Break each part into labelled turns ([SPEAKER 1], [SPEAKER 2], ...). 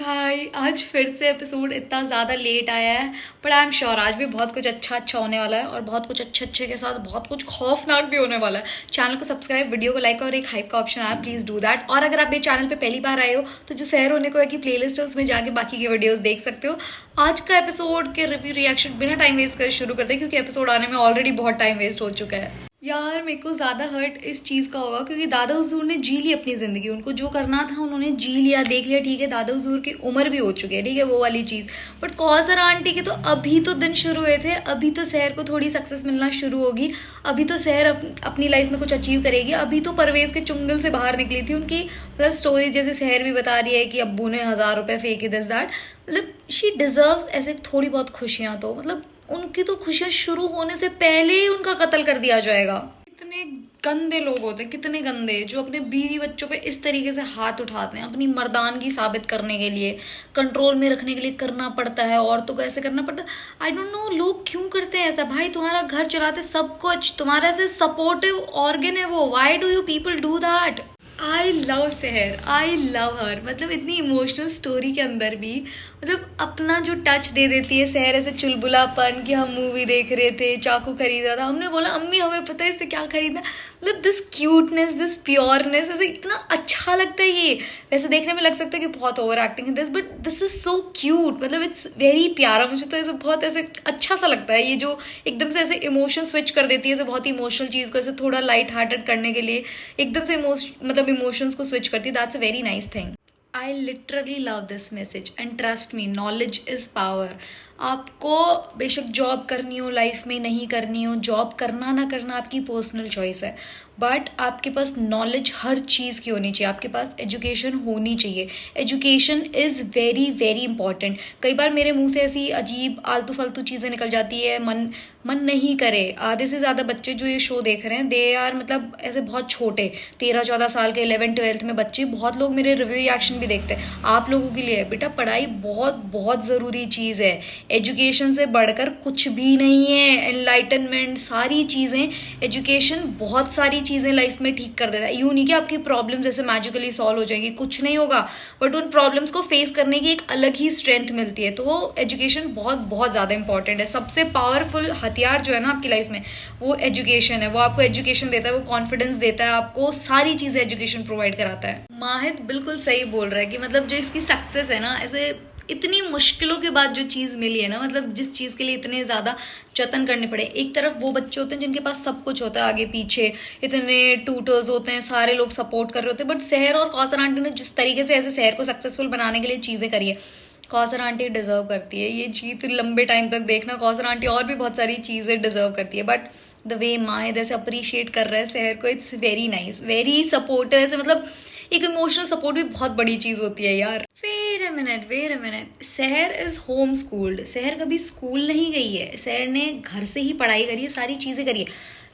[SPEAKER 1] भाई आज फिर से एपिसोड इतना ज़्यादा लेट आया है, बट आई एम श्योर आज भी बहुत कुछ अच्छा अच्छा होने वाला है और बहुत कुछ अच्छे अच्छे के साथ बहुत कुछ खौफनाक भी होने वाला है। चैनल को सब्सक्राइब, वीडियो को लाइक और एक हाइप का ऑप्शन आया, प्लीज़ डू दैट। और अगर आप मेरे चैनल पे पहली बार आए हो तो जो सैर होने को है कि प्लेलिस्ट है उसमें जाके बाकी के वीडियोस देख सकते हो। आज का एपिसोड के रिव्यू रिएक्शन बिना टाइम वेस्ट कर शुरू करते हैं क्योंकि एपिसोड आने में ऑलरेडी बहुत टाइम वेस्ट हो चुका है। यार मेरे को ज़्यादा हर्ट इस चीज़ का होगा क्योंकि दादा हुजूर ने जी ली अपनी ज़िंदगी, उनको जो करना था उन्होंने जी लिया, देख लिया। ठीक है, दादा हुजूर की उम्र भी हो चुकी है, ठीक है, वो वाली चीज़। बट कौसर आंटी के तो अभी तो दिन शुरू हुए थे, अभी तो सहर को थोड़ी सक्सेस मिलना शुरू होगी, अभी तो सहर अपनी लाइफ में कुछ अचीव करेगी। अभी तो परवेज के चुंगल से बाहर निकली थी उनकी मतलब स्टोरी, जैसे सहर भी बता रही है कि अब्बू ने 1000 रुपये फेंके, दिस दैट। मतलब शी डिजर्व्स ऐसे थोड़ी बहुत खुशियाँ। तो मतलब उनकी तो खुशियां शुरू होने से पहले ही उनका कत्ल कर दिया जाएगा। कितने गंदे लोग होते हैं, कितने गंदे, जो अपने बीवी बच्चों पे इस तरीके से हाथ उठाते हैं। अपनी मर्दानगी साबित करने के लिए, कंट्रोल में रखने के लिए करना पड़ता है, औरतों को ऐसे करना पड़ता है। आई डोंट नो लोग क्यों करते हैं ऐसा। भाई तुम्हारा घर चलाते सब कुछ, तुम्हारा ऐसे सपोर्टिव ऑर्गन है वो, why do you people do that. I love सहर, आई लव हर। मतलब इतनी इमोशनल स्टोरी के अंदर भी मतलब अपना जो टच दे देती है सहर, ऐसे चुलबुलापन कि हम मूवी देख रहे थे, चाकू खरीद रहा था, हमने बोला अम्मी हमें पता है इससे क्या खरीदना। मतलब दिस क्यूटनेस, दिस प्योरनेस, ऐसे इतना अच्छा लगता है ये। वैसे देखने में लग सकता है कि बहुत ओवर एक्टिंग है this, but this is so cute. मतलब इट्स वेरी प्यारा। मुझे तो ऐसे बहुत ऐसे अच्छा सा लगता है ये जो एकदम से ऐसे इमोशन स्विच कर देती है, ऐसे बहुत ही इमोशनल चीज को ऐसे थोड़ा लाइट हार्टेड करने के लिए एकदम से मतलब इमोशंस को स्विच करती है। That's a very nice thing. I literally love this message and trust me, knowledge is power. आपको बेशक जॉब करनी हो लाइफ में, नहीं करनी हो, जॉब करना ना करना आपकी पर्सनल चॉइस है, बट आपके पास नॉलेज हर चीज़ की होनी चाहिए, आपके पास एजुकेशन होनी चाहिए। Education is very very important. कई बार मेरे मुंह से ऐसी अजीब आलतू फालतू चीज़ें निकल जाती है, मन नहीं करे। आधे से ज़्यादा बच्चे जो ये शो देख रहे हैं दे आर मतलब ऐसे बहुत छोटे, 13-14 साल के, 11-12 में बच्चे। बहुत लोग मेरे रिव्यू रिएक्शन भी देखते हैं। आप लोगों के लिए बेटा पढ़ाई बहुत बहुत ज़रूरी चीज़ है। एजुकेशन से बढ़कर कुछ भी नहीं है। एनलाइटनमेंट, सारी चीज़ें, एजुकेशन बहुत सारी चीज़ें लाइफ में ठीक कर देता है। यूँ नहीं कि आपकी प्रॉब्लम जैसे मैजिकली सॉल्व हो जाएगी, कुछ नहीं होगा, बट उन प्रॉब्लम्स को फेस करने की एक अलग ही स्ट्रेंथ मिलती है। तो एजुकेशन बहुत बहुत ज़्यादा इंपॉर्टेंट है। सबसे पावरफुल हथियार जो है ना आपकी लाइफ में वो एजुकेशन है। वो आपको एजुकेशन देता है, वो कॉन्फिडेंस देता है, आपको सारी चीज़ें एजुकेशन प्रोवाइड कराता है। माहिद बिल्कुल सही बोल रहा है कि मतलब जो इसकी सक्सेस है ना, ऐसे इतनी मुश्किलों के बाद जो चीज़ मिली है ना, मतलब जिस चीज़ के लिए इतने ज़्यादा जतन करने पड़े। एक तरफ वो बच्चे होते हैं जिनके पास सब कुछ होता है, आगे पीछे इतने ट्यूटर्स होते हैं, सारे लोग सपोर्ट कर रहे होते हैं, बट सहर और कौसर आंटी ने जिस तरीके से ऐसे सहर को सक्सेसफुल बनाने के लिए चीज़ें करी है, कौसर आंटी डिजर्व करती है ये जीत लंबे टाइम तक। देखना कौसर आंटी और भी बहुत सारी चीज़ें डिजर्व करती है, बट द वे माहिद ऐसे अप्रिशिएट कर रहा है सहर को, it's very nice, very supportive. ऐसे मतलब एक इमोशनल सपोर्ट भी बहुत बड़ी चीज़ होती है यार। वेट अ मिनट, सहर इज होम स्कूल्ड। सहर कभी स्कूल नहीं गई है, सहर ने घर से ही पढ़ाई करी है, सारी चीज़ें करी है।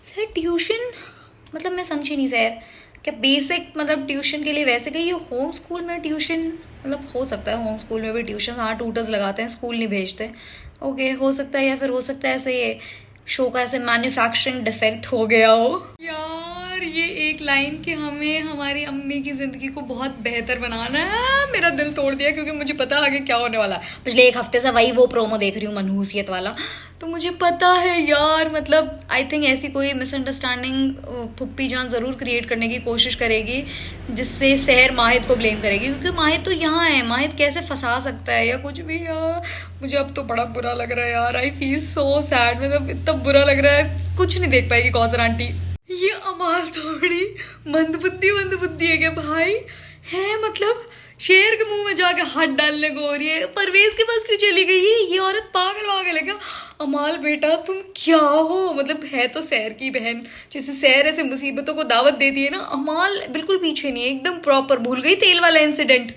[SPEAKER 1] सहर ट्यूशन, मतलब मैं समझी नहीं सहर, क्या बेसिक मतलब ट्यूशन के लिए वैसे गई है? होम स्कूल में ट्यूशन मतलब हो सकता है होम स्कूल में भी ट्यूशन, हाँ ट्यूटर्स लगाते हैं, स्कूल नहीं भेजते, ओके हो सकता है। या फिर हो सकता है ऐसे ये शो का ऐसे मैन्युफैक्चरिंग डिफेक्ट हो गया हो। यार ये एक लाइन कि हमें हमारी अम्मी की जिंदगी को बहुत बेहतर बनाना है, मेरा दिल तोड़ दिया क्योंकि मुझे पता आगे क्या होने वाला है। पिछले एक हफ्ते से वही वो प्रोमो देख रही हूँ मनहूसियत वाला, तो मुझे पता है यार। मतलब आई थिंक ऐसी कोई मिसअंडरस्टैंडिंग फुप्पी जान ज़रूर क्रिएट करने की कोशिश करेगी जिससे सहर माहिद को ब्लेम करेगी, क्योंकि माहिद तो यहाँ है, माहिद कैसे फंसा सकता है या कुछ भी। यार मुझे अब तो बड़ा बुरा लग रहा है यार, आई फील सो सैड। मतलब इतना बुरा लग रहा है, कुछ नहीं देख पाएगी कौसर आंटी। ये अमाल थोड़ी मंदबुद्धि है क्या भाई? है मतलब शेर के मुंह में जाके हाथ डालने को हो रही है। परवेज के पास क्यों चली गई है ये औरत? पागल वागल है क्या? अमाल बेटा तुम क्या हो? मतलब है तो सहर की बहन, जैसे सहर ऐसे मुसीबतों को दावत देती है ना, अमाल बिल्कुल पीछे नहीं है, एकदम प्रॉपर। भूल गई तेल वाला इंसिडेंट।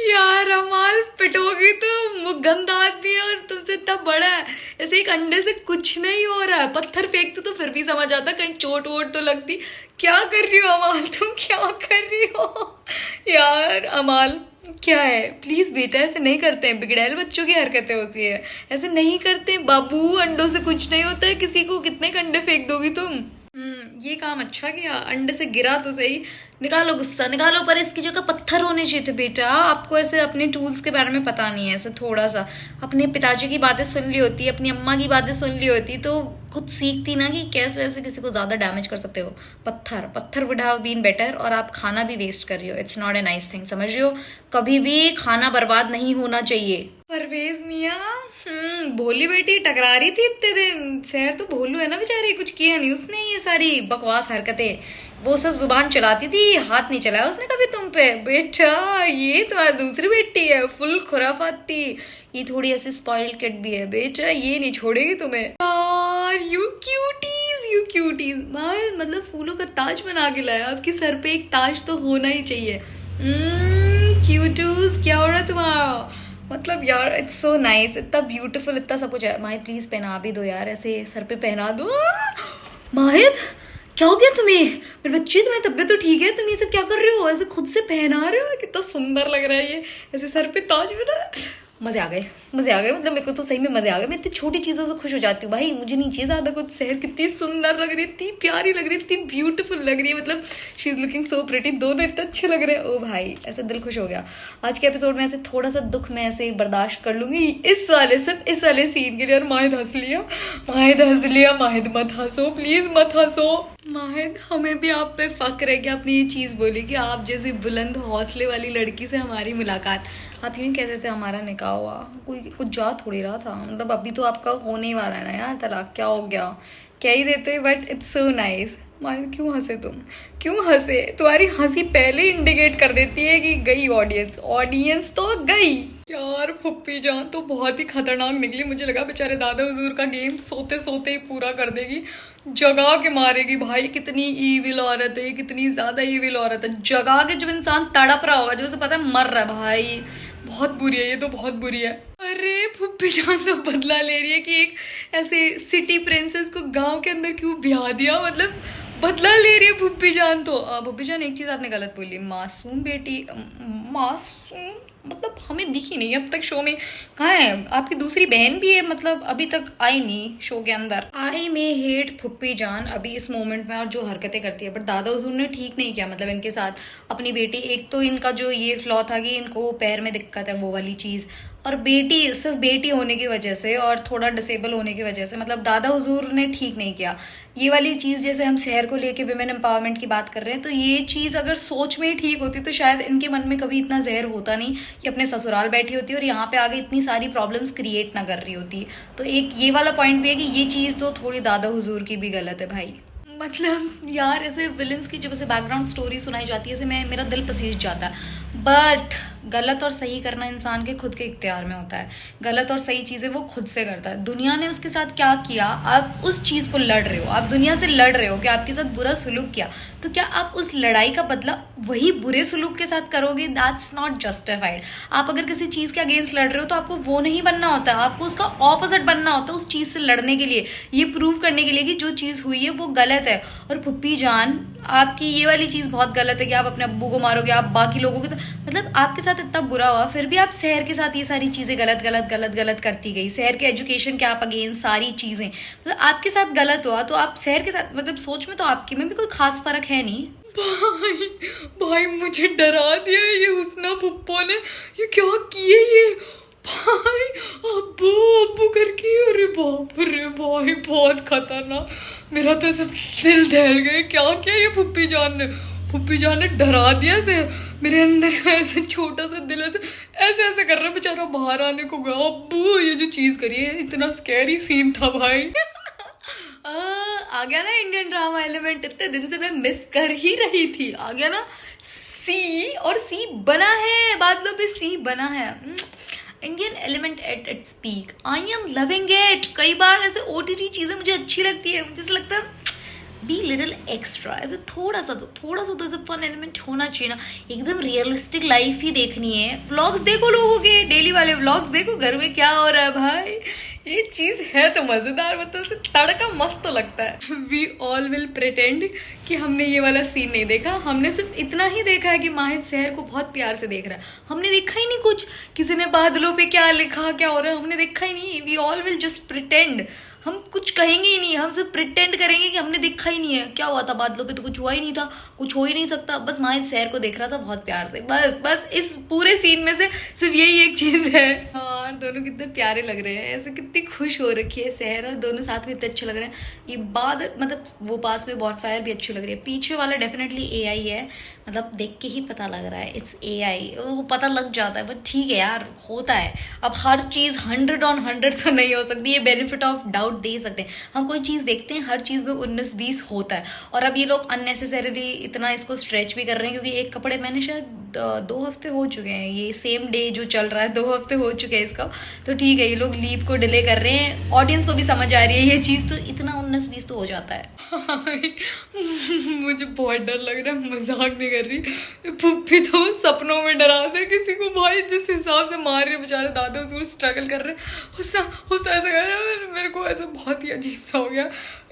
[SPEAKER 1] यार अमाल पिटोगी तो, वो गंदा आदमी है और तुमसे इतना बड़ा है, ऐसे एक अंडे से कुछ नहीं हो रहा है। पत्थर फेंकते तो फिर भी समझ आता, कहीं चोट वोट तो लगती। क्या कर रही हो अमाल, तुम क्या कर रही हो? यार अमाल क्या है, प्लीज बेटा ऐसे नहीं करते हैं, बिगड़ैल बच्चों की हरकतें होती है, ऐसे नहीं करते बाबू। अंडों से कुछ नहीं होता है किसी को, कितने अंडे फेंक दोगी तुम? ये काम अच्छा किया, अंडे से गिरा तो सही, निकालो गुस्सा निकालो, पर इसकी जगह पत्थर होने चाहिए थे बेटा। आपको ऐसे अपने टूल्स के बारे में पता नहीं है, ऐसे थोड़ा सा अपने पिताजी की बातें सुन ली होती, अपनी अम्मा की बातें सुन ली होती तो खुद सीखती ना कि कैसे ऐसे किसी को ज्यादा डैमेज कर सकते हो। पत्थर पत्थर वुड हैव बीन बेटर। और आप खाना भी वेस्ट कर रही हो, it's not a nice thing, समझ रही हो? कभी भी खाना बर्बाद नहीं होना चाहिए। परवेज मियाँ भोली बेटी टकरा रही थी इतने दिन। सैर तो भोलू है ना बेचारी, कुछ किया नहीं उसने, ये सारी बकवास हरकतें वो सब जुबान चलाती थी, हाथ नहीं चलाया उसने कभी तुम पे। बेटा ये तुम्हारी दूसरी बेटी है, फुल खुराफात थी। ये थोड़ी ऐसी स्पॉइल्ड किड भी है बेटा, ये नहीं छोड़ेगी तुम्हें। यार यू क्यूटीज मतलब फूलों का ताज बना के लाया। आपके सर पे एक ताज तो होना ही चाहिए। क्यूटूस क्या हो रहा है तुम्हारा? मतलब यार इट्स सो नाइस, इतना ब्यूटीफुल, इतना सब कुछ है। माहिद प्लीज पहना भी दो यार, ऐसे सर पे पहना दो। माहिद क्या हो गया तुम्हें? मेरे बच्चे तुम्हारी तबीयत तो ठीक है? तुम ये सब क्या कर रहे हो? ऐसे खुद से पहना रहे हो, कितना सुंदर लग रहा है ये, ऐसे सर पे ताज बना। मजे आ गए मतलब मेरे को तो सही में मजे आ गए। मैं इतनी छोटी चीजों से खुश हो जाती हूँ भाई, मुझे नहीं चाहिए ज्यादा कुछ। सहर कितनी सुंदर लग रही है, इतनी प्यारी लग रही है, इतनी ब्यूटीफुल लग रही है, मतलब she is looking so pretty. दोनों इतने अच्छे लग रहे हैं। ओ भाई ऐसे दिल खुश हो गया। आज के एपिसोड में ऐसे थोड़ा सा दुख मैं ऐसे बर्दाश्त कर लूंगी इस वाले सीन के लिए। और माहिद हंस लिया। माहिद मत हंसो प्लीज, मत हंसो। माहिद हमें भी आप पे फक्र है कि आपने ये चीज बोली कि आप जैसी बुलंद हौसले वाली लड़की से हमारी मुलाकात। आप यूं ही कहते थे हमारा निकाह हुआ, कोई कुछ जा थोड़ी रहा था। मतलब अभी तो आपका होने ही वाला है ना यार तलाक, क्या हो गया, कह ही देते। But it's so nice. Mahid क्यों हंसे तुम, क्यों हंसे? तुम्हारी हंसी पहले इंडिकेट कर देती है कि गई ऑडियंस तो गई। यार फुप्पी जान तो बहुत ही खतरनाक निकली। मुझे लगा बेचारे दादा हुजूर का गेम सोते सोते ही पूरा कर देगी, जगा के मारेगी। भाई कितनी ईविल औरत है, कितनी ज्यादा ईविल औरत है। जगा के जब इंसान तड़प रहा होगा, जब उसे पता है मर रहा है, भाई बहुत बुरी है, ये तो बहुत बुरी है। अरे फुप्पी जान तो बदला ले रही है कि एक ऐसे सिटी प्रिंसेस को गांव के अंदर क्यों ब्याह दिया, मतलब बदला ले रही है फुप्पी जान। तो फुप्पी जान एक चीज आपने गलत बोली, मासूम बेटी। मासूम मतलब हमें दिखी नहीं अब तक शो में। कहाँ है आपकी दूसरी बहन भी है? मतलब अभी तक आई नहीं शो के अंदर। आई मे हेट फुप्पी जान अभी इस मोमेंट में और जो हरकतें करती है, बट दादा हुजूर ने ठीक नहीं किया। मतलब इनके साथ अपनी बेटी, एक तो इनका जो ये फ्लॉ था कि इनको पैर में दिक्कत है वो वाली चीज, और बेटी सिर्फ बेटी होने की वजह से और थोड़ा डिसेबल होने की वजह से, मतलब दादा हुजूर ने ठीक नहीं किया ये वाली चीज़। जैसे हम शहर को लेके विमेन एम्पावरमेंट की बात कर रहे हैं, तो ये चीज़ अगर सोच में ही ठीक होती तो शायद इनके मन में कभी इतना जहर होता नहीं कि अपने ससुराल बैठी होती और यहाँ पे आगे इतनी सारी प्रॉब्लम्स क्रिएट ना कर रही होती। तो एक ये वाला पॉइंट भी है कि ये चीज़ तो थोड़ी दादा हुजूर की भी गलत है भाई। मतलब यार ऐसे विलन्स की जब ऐसे बैकग्राउंड स्टोरी सुनाई जाती है ऐसे मेरा दिल पसीज जाता है। बट गलत और सही करना इंसान के खुद के इख्तियार में होता है। गलत और सही चीज़ें वो खुद से करता है। दुनिया ने उसके साथ क्या किया, आप उस चीज़ को लड़ रहे हो, आप दुनिया से लड़ रहे हो कि आपके साथ बुरा सुलूक किया, तो क्या आप उस लड़ाई का बदला वही बुरे सुलूक के साथ करोगे? That's not justified. आप अगर किसी चीज़ के अगेंस्ट लड़ रहे हो तो आपको वो नहीं बनना होता, आपको उसका ऑपोजिट बनना होता है उस चीज़ से लड़ने के लिए, ये प्रूव करने के लिए कि जो चीज़ हुई है वो गलत है। और फुप्पी जान आपकी ये वाली चीज़ बहुत गलत है कि आप अपने अब्बू को मारोगे, आप बाकी लोगों के मतलब आपके साथ इतना बुरा हुआ फिर भी आप शहर के साथ ये सारी चीज़ें गलत करती गई। शहर के एजुकेशन के आप अगेंस्ट सारी चीज़ें, मतलब आपके साथ गलत हुआ तो आप शहर के साथ, मतलब सोच में तो आपकी में भी कोई खास फर्क है नहीं। भाई मुझे डरा दिया ये हुस्ना फुप्पो ने, ये क्या किए ये भाई, अब्बू करके। अरे बाप रे भाई बहुत खतरनाक, मेरा तो दिल दहल गया। क्या किया ये फुप्पी जान ने? फुप्पी जान ने डरा दिया से मेरे अंदर का ऐसे छोटा सा दिल ऐसे कर रहा बेचारा बाहर आने को गया। अब्बू ये जो चीज करी है, इतना स्कैरी सीन था भाई। आ गया ना इंडियन ड्रामा एलिमेंट, इतने दिन से मैं मिस कर ही रही थी। आ गया ना सी, और सी बना है, बादलों पे सी बना है। Indian element at its peak, I am loving it. कई बार ऐसे OTT चीजें मुझे अच्छी लगती है, मुझे लगता है बी लिटिल एक्स्ट्रा, ऐसे थोड़ा सा तो ऐसे फन एलिमेंट होना चाहिए ना। एकदम रियलिस्टिक लाइफ ही देखनी है। व्लॉग्स देखो लोगों के, डेली वाले व्लॉग्स देखो, घर में क्या हो रहा है भाई, ये चीज है तो मजेदार, मतलब उसे तड़का मस्त तो लगता है। वी ऑल विल प्रिटेंड कि हमने ये वाला सीन नहीं देखा, हमने सिर्फ इतना ही देखा है कि माहिद शहर को बहुत प्यार से देख रहा है। हमने देखा ही नहीं कुछ, किसी ने बादलों पे क्या लिखा, क्या हो रहा है, हमने देखा ही नहीं। We all will just pretend. हम कुछ कहेंगे ही नहीं, हम सिर्फ प्रिटेंड करेंगे कि हमने देखा ही नहीं है। क्या हुआ था बादलों पे, तो कुछ हुआ ही नहीं था, कुछ हो ही नहीं सकता। बस माहिद शहर को देख रहा था बहुत प्यार से, बस बस इस पूरे सीन में से सिर्फ यही एक चीज है। और दोनों कितने प्यारे लग रहे हैं, ऐसे कितनी खुश हो रखी है शहर, और दोनों साथ में इतने अच्छे लग रहे हैं। ये बाद मतलब वो पास में बॉनफायर भी अच्छी लग रही है। पीछे वाला डेफिनेटली एआई है, मतलब देख के ही पता लग रहा है इट्स एआई, वो पता लग जाता है। बट ठीक है यार, होता है। अब हर चीज़ 100/100 तो नहीं हो सकती, ये बेनिफिट ऑफ डाउट दे सकते हैं। हम कोई चीज़ देखते हैं, हर चीज़ में 19-20 होता है। और अब ये लोग अननेसेसरीली इतना इसको स्ट्रेच भी कर रहे हैं, क्योंकि एक कपड़े मैंने शायद 2 हफ्ते हो चुके हैं, ये सेम डे जो चल रहा है 2 हफ्ते हो चुके हैं इसका। तो ठीक है, ये लोग लीव को डिले कर रहे हैं, ऑडियंस को भी समझ आ रही है ये चीज़, तो इतना 19-20 तो हो जाता है। मुझे बहुत डर लग रहा है, मजाक नहीं कर रही। पुप्पी तो सपनों में डरा दे किसी को भाई, जिस हिसाब से मार रहे बेचारे दादा उसको स्ट्रगल कर रहे हैं, उसका ऐसा कर रहा है। मेरे को ऐसा बहुत ही अजीब सा हो गया।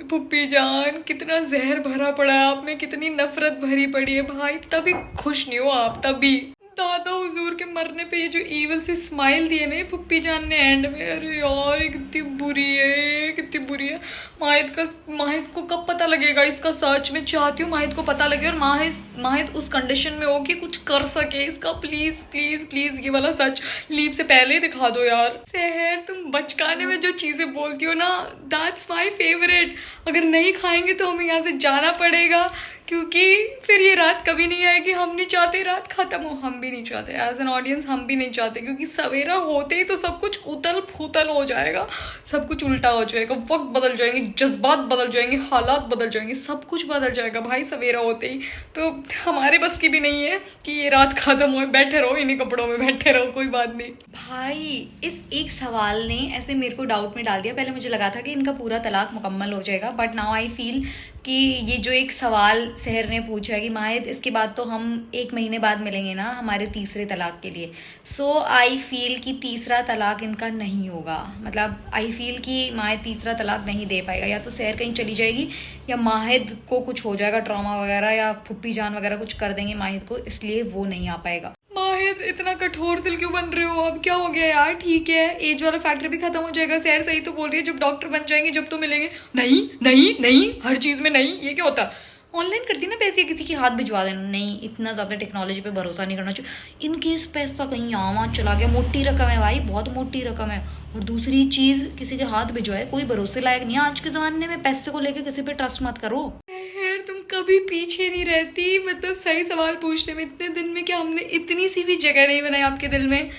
[SPEAKER 1] पुप्पी जान, कितना जहर भरा पड़ा है आप में, कितनी नफरत भरी पड़ी है भाई, तभी खुश नहीं हो आप तभी। दादा हुजूर के मरने पे ये जो ईवल सी स्माइल दी है ना पुप्पी जान ने एंड में, अरे यार ये कितनी बुरी है, कितनी बुरी है। माहिद को कब पता लगेगा इसका सच? मैं चाहती हूँ माहिद को पता लगे और माहिद उस कंडीशन में हो कि कुछ कर सके इसका। प्लीज प्लीज प्लीज ये वाला सच लीव से पहले ही दिखा दो यार। सहर, तुम बचकाने में जो चीजें बोलती हो ना, दैट्स माई फेवरेट। अगर नहीं खाएंगे तो हमें यहाँ से जाना पड़ेगा, क्योंकि फिर ये रात कभी नहीं आएगी। हम नहीं चाहते रात खत्म हो, हम भी नहीं चाहते एज एन ऑडियंस, हम भी नहीं चाहते, क्योंकि सवेरा होते ही तो सब कुछ उतल फूतल हो जाएगा, सब कुछ उल्टा हो जाएगा, वक्त बदल जाएंगे, जज्बात बदल जाएंगे, हालात बदल जाएंगे, सब कुछ बदल जाएगा भाई सवेरा होते ही। तो हमारे बस की भी नहीं है कि ये रात खत्म हो, बैठे रहो इन्हीं कपड़ों में, बैठे रहो, कोई बात नहीं। भाई इस एक सवाल ने ऐसे मेरे को डाउट में डाल दिया। पहले मुझे लगा था कि इनका पूरा तलाक मुकम्मल हो जाएगा, बट नाउ आई फील कि ये जो एक सवाल सहर ने पूछा है कि माहिद इसके बाद तो हम 1 महीने बाद मिलेंगे ना हमारे तीसरे तलाक के लिए, सो आई फील कि तीसरा तलाक इनका नहीं होगा। मतलब आई फील कि माहिद तीसरा तलाक नहीं दे पाएगा, या तो सहर कहीं चली जाएगी या माहिद को कुछ हो जाएगा ट्रॉमा वगैरह, या फुप्पी जान वगैरह कुछ कर देंगे माहिद को, इसलिए वो नहीं आ पाएगा। माहिद इतना कठोर दिल क्यों बन रहे हो? अब क्या हो गया यार? ठीक है एज वाला फैक्टर भी खत्म हो जाएगा। सहर सही तो बोल रही है, जब डॉक्टर बन जाएंगे जब तो मिलेंगे। नहीं नहीं नहीं, हर चीज में नहीं, ये क्या होता है? ऑनलाइन करती ना पैसे, किसी के हाथ भिजवा देना। नहीं, इतना ज़्यादा टेक्नोलॉजी पे भरोसा नहीं करना चाहिए। इन केस पैसा कहीं यहाँ चला गया, मोटी रकम है भाई, बहुत मोटी रकम है। और दूसरी चीज़, किसी के हाथ भिजवाए कोई भरोसे लायक नहीं है आज के ज़माने में। पैसे को लेके किसी पे ट्रस्ट मत करो। यार तुम कभी पीछे नहीं रहती, मतलब सही सवाल पूछने में। इतने दिन में क्या हमने इतनी सी भी जगह नहीं बनाई आपके दिल में?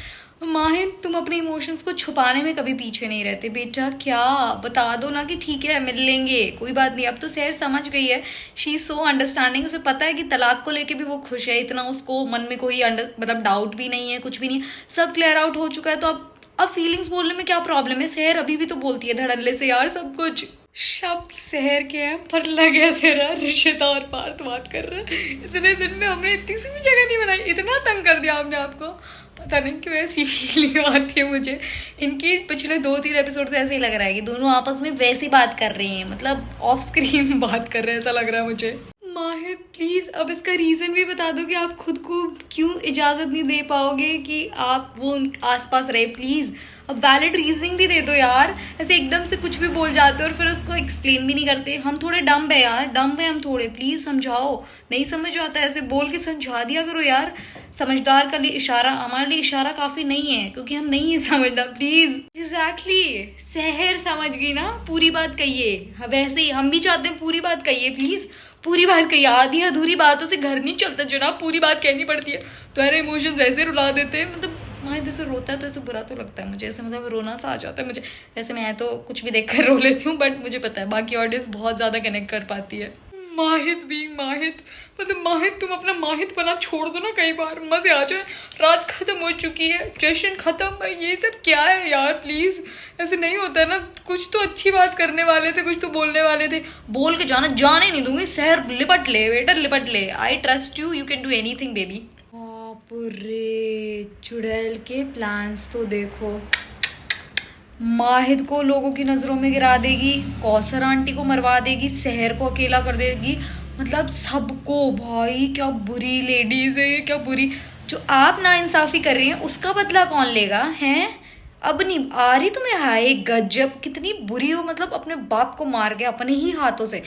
[SPEAKER 1] माहिद तुम अपने इमोशंस को छुपाने में कभी पीछे नहीं रहते बेटा। क्या बता दो ना कि ठीक है मिल लेंगे, कोई बात नहीं। अब तो सहर समझ गई है, शी इज सो अंडरस्टैंडिंग। उसे पता है कि तलाक को लेके भी वो खुश है, इतना उसको मन में कोई मतलब डाउट भी नहीं है, कुछ भी नहीं, सब क्लियर आउट हो चुका है। तो अब फीलिंग्स बोलने में क्या प्रॉब्लम है? सहर अभी भी तो बोलती है धड़ल्ले से यार सब कुछ। शब्द सहर के हैं पर लगे तेरा रिश्ता और पार्थ बात कर रहा है। इतने दिन में हमने इतनी सी भी जगह नहीं बनाई, इतना तंग कर दिया आपने आपको। पता नहीं क्यों ऐसी फीलिंग आती है मुझे। इनकी पिछले 2-3 एपिसोड से ऐसे ही लग रहा है कि दोनों आपस में वैसी बात कर रही हैं, मतलब ऑफ स्क्रीन बात कर रहे हैं, ऐसा लग रहा है मुझे। माहिद प्लीज अब इसका रीजन भी बता दो कि आप खुद को क्यों इजाजत नहीं दे पाओगे कि आप वो आसपास रहे। प्लीज अब वैलिड रीजनिंग भी दे दो यार। ऐसे एकदम से कुछ भी बोल जाते हो और फिर उसको एक्सप्लेन भी नहीं करते। हम थोड़े डम्ब है यार, डम्ब है हम थोड़े। प्लीज समझाओ, नहीं समझ आता ऐसे बोल के समझा दिया करो यार। समझदार का लिए इशारा, हमारे लिए इशारा काफी नहीं है क्योंकि हम नहीं है समझना। प्लीज एग्जैक्टली सहर समझ गई ना, पूरी बात कहिए। वैसे ही हम भी चाहते हैं पूरी बात कहिए, प्लीज पूरी बात कहिए। आधी अधूरी बातों से घर नहीं चलता जनाब, पूरी बात कहनी पड़ती है। तो अरे इमोशंस ऐसे रुला देते हैं, मतलब माहिद ऐसे रोता है तो ऐसे बुरा तो लगता है मुझे, ऐसे मतलब रोना सा आ जाता है मुझे। वैसे मैं तो कुछ भी देखकर रो लेती हूँ, बट मुझे पता है बाकी ऑडियंस बहुत ज्यादा कनेक्ट कर पाती है। माहिद भी माहिद, मतलब माहिद तुम अपना माहिद बना छोड़ दो ना, कई बार मजे आ जाए। रात खत्म हो चुकी है, जश्न खत्म है, ये सब क्या है यार? प्लीज ऐसे नहीं होता है ना। कुछ तो अच्छी बात करने वाले थे, कुछ तो बोलने वाले थे, बोल के जाना। जाने नहीं दूंगी सहर, लिपट ले बेटा लिपट ले। I trust you, you can do anything baby. बाप रे, चुड़ैल के प्लान्स तो देखो। माहिद को लोगों की नज़रों में गिरा देगी, कौसर आंटी को मरवा देगी, सहर को अकेला कर देगी, मतलब सबको। भाई क्या बुरी लेडीज है, क्या बुरी। जो आप नाइंसाफ़ी कर रही हैं उसका बदला कौन लेगा? हैं अब नहीं आ रही तुम्हें? हाय गजब, कितनी बुरी हो, मतलब अपने बाप को मार के अपने ही हाथों से,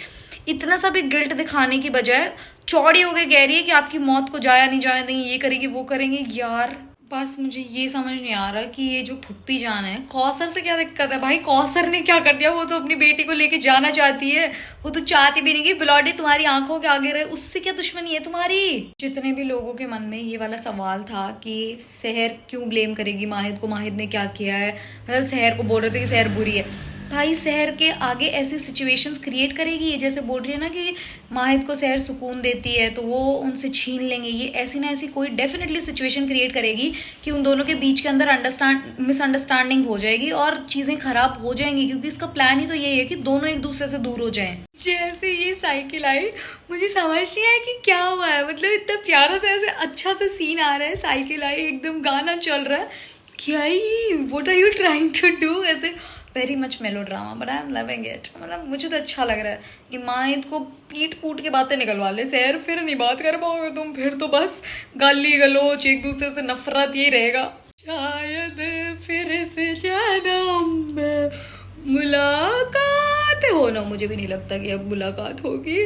[SPEAKER 1] इतना सा भी गिल्ट दिखाने की बजाय चौड़ी हो गई कह रही है कि आपकी मौत को जाया नहीं जाने देंगे, ये करेंगे वो करेंगे। यार बस मुझे ये समझ नहीं आ रहा कि ये जो फुप्पी जान है, कौसर से क्या दिक्कत है भाई? कौसर ने क्या कर दिया? वो तो अपनी बेटी को लेके जाना चाहती है, वो तो चाहती भी नहीं कि बिलौटी तुम्हारी आंखों के आगे रहे, उससे क्या दुश्मनी है तुम्हारी? जितने भी लोगों के मन में ये वाला सवाल था कि शहर क्यों ब्लेम करेगी माहिद को, माहिद ने क्या किया है, मतलब शहर को बोल रहे थे कि शहर बुरी है, भाई शहर के आगे ऐसी सिचुएशंस क्रिएट करेगी ये, जैसे बोल रही है ना कि माहिद को शहर सुकून देती है तो वो उनसे छीन लेंगे, ये ऐसी ना ऐसी कोई डेफिनेटली सिचुएशन क्रिएट करेगी कि उन दोनों के बीच के अंदर मिसअंडरस्टैंडिंग हो जाएगी और चीज़ें खराब हो जाएंगी, क्योंकि इसका प्लान ही तो यही है कि दोनों एक दूसरे से दूर हो जाएं। जैसे ये साइकिल आई मुझे समझ नहीं आया कि क्या हुआ है, मतलब इतना प्यारा सा ऐसे अच्छा सा सीन आ रहा है, साइकिल आई एकदम गाना चल रहा है, क्या ही what are you trying to do, ऐसे very much melodrama, but I am loving it, मतलब मुझे तो अच्छा लग रहा है। ये माहिद को पीट पूट के बातें निकलवा ले शहर, फिर नहीं बात कर पाओगे तुम, फिर तो बस गाली गलोच एक दूसरे से नफरत ये रहेगा। शायद फिर से जन्म मुलाकात हो ना, मुझे भी नहीं लगता कि अब मुलाकात होगी,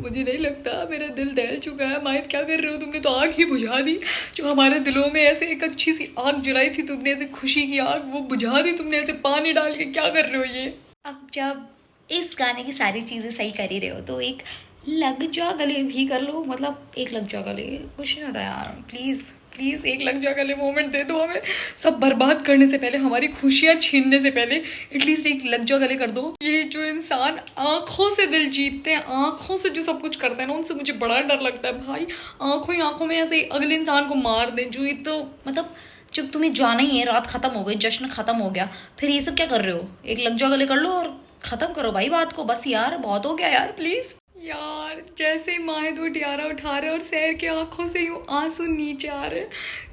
[SPEAKER 1] मुझे नहीं लगता, मेरा दिल दहल चुका है। माहिद क्या कर रहे हो, तुमने तो आग ही बुझा दी, जो हमारे दिलों में ऐसे एक अच्छी सी आग जलाई थी तुमने, ऐसे खुशी की आग, वो बुझा दी तुमने ऐसे पानी डाल के, क्या कर रहे हो ये? अब जब इस गाने की सारी चीजें सही कर ही रहे हो तो एक लग जा गले भी कर लो, मतलब एक लग जा गले, कुछ नहीं होता यार, प्लीज प्लीज एक लग जा गले मोमेंट दे दो हमें, सब बर्बाद करने से पहले, हमारी खुशियां छीनने से पहले एटलीस्ट एक लग जा गले कर दो। ये जो इंसान आंखों से दिल जीतते हैं, आंखों से जो सब कुछ करते हैं ना, उनसे मुझे बड़ा डर लगता है भाई, आंखों ही आंखों में ऐसे अगले इंसान को मार दे, जो ये तो मतलब जब तुम्हें जाना ही है, रात खत्म हो गई, जश्न खत्म हो गया, फिर ये सब क्या कर रहे हो? एक लग जा गले कर लो और खत्म करो भाई बात को, बस यार बहुत हो गया यार प्लीज। यार जैसे माहिद वो टियारा उठा रहे और शहर की आंखों से यूं आंसू नीचे आ रहे,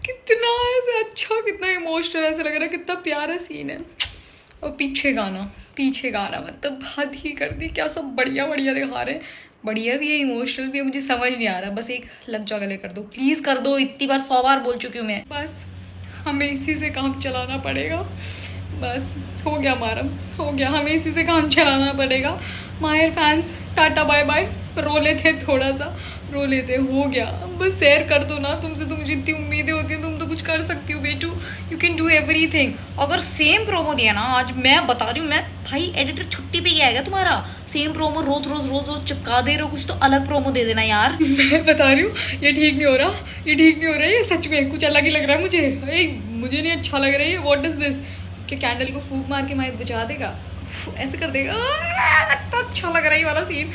[SPEAKER 1] कितना ऐसे अच्छा, कितना इमोशनल ऐसा लग रहा है, कितना प्यारा सीन है। और पीछे गाना मतलब हद ही कर दी, क्या सब बढ़िया बढ़िया दिखा रहे हैं, बढ़िया भी है इमोशनल भी है, मुझे समझ नहीं आ रहा, बस एक लग जा गले कर दो प्लीज कर दो, इतनी बार 100 बार बोल चुकी हूँ मैं, बस हमें इसी से काम चलाना पड़ेगा, बस हो गया हमारा, हो गया, हमें इसी से काम चलाना पड़ेगा। माहिर फैंस टाटा बाय बाय, रो लेते थोड़ा सा, रो लेते, हो गया, बस शेयर कर दो ना, तुमसे तो मुझे इतनी उम्मीदें होती हैं, तुम तो कुछ कर सकती हो बेटू, यू कैन डू एवरीथिंग। अगर सेम प्रोमो दिया ना आज, मैं बता रही हूँ, मैं भाई एडिटर छुट्टी पे गया तुम्हारा, सेम प्रोमो रोज रोज रोज रोज चिपका दे रहे हो, कुछ तो अलग प्रोमो दे देना यार। मैं बता रही हूँ ये ठीक नहीं हो रहा, ये ठीक नहीं हो रहा है, ये सच में कुछ अलग ही लग रहा है मुझे, मुझे नहीं अच्छा लग रहा है ये, व्हाट इज दिस? क्या कैंडल को फूंक मार के माहिद बुझा देगा, ऐसे कर देगा, कितना अच्छा लग रहा है ये वाला सीन।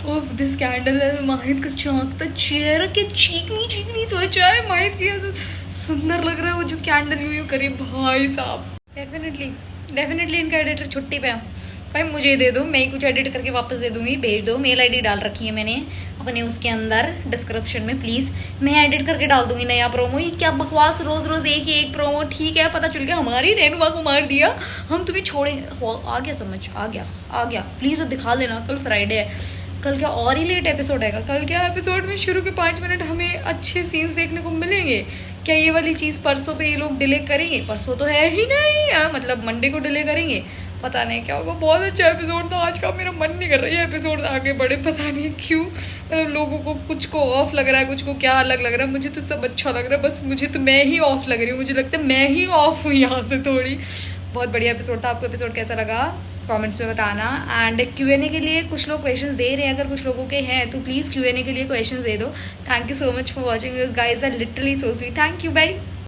[SPEAKER 1] ओह दिस कैंडल, माहिद को चौंकता चेहरा के चीकनी त्वचा है माहिद की, ऐसा सुंदर लग रहा है वो जो कैंडल यूं करे भाई साहब। डेफिनेटली इनका एडिटर छुट्टी पे है भाई, मुझे दे दो, मैं ही कुछ एडिट करके वापस दे दूंगी, भेज दो, मेल आईडी डाल रखी है मैंने अपने उसके अंदर डिस्क्रिप्शन में, प्लीज मैं एडिट करके डाल दूंगी नया प्रोमो। ये क्या बकवास, रोज रोज एक ही एक प्रोमो, ठीक है पता चल गया हमारी रेनुमा को मार दिया, हम तुम्हें छोड़ेंगे, आ गया समझ, आ गया प्लीज अब दिखा लेना, कल फ्राइडे है, कल क्या और ही लेट एपिसोड आएगा, कल क्या एपिसोड में शुरू के 5 मिनट हमें अच्छे सीन्स देखने को मिलेंगे, क्या ये वाली चीज़ परसों पे ये लोग डिले करेंगे? परसों तो है ही नहीं, मतलब मंडे को डिले करेंगे, पता नहीं क्या होगा। बहुत अच्छा एपिसोड था आज का, मेरा मन नहीं कर रहा है एपिसोड आगे बढ़े, पता नहीं क्यों, मतलब लोगों को कुछ को ऑफ लग रहा है, कुछ को क्या अलग लग रहा है, मुझे तो सब अच्छा लग रहा है, बस मुझे तो मैं ही ऑफ लग रही हूँ, मुझे लगता है मैं ही ऑफ हूँ यहाँ से थोड़ी। बहुत बढ़िया एपिसोड था, आपको एपिसोड कैसा लगा कमेंट्स में बताना। एंड Q&A के लिए कुछ लोग क्वेश्चंस दे रहे हैं, अगर कुछ लोगों के हैं तो प्लीज़ Q&A के लिए क्वेश्चंस दे दो। Thank you so much for watching, guys are literally so sweet, thank you, bye.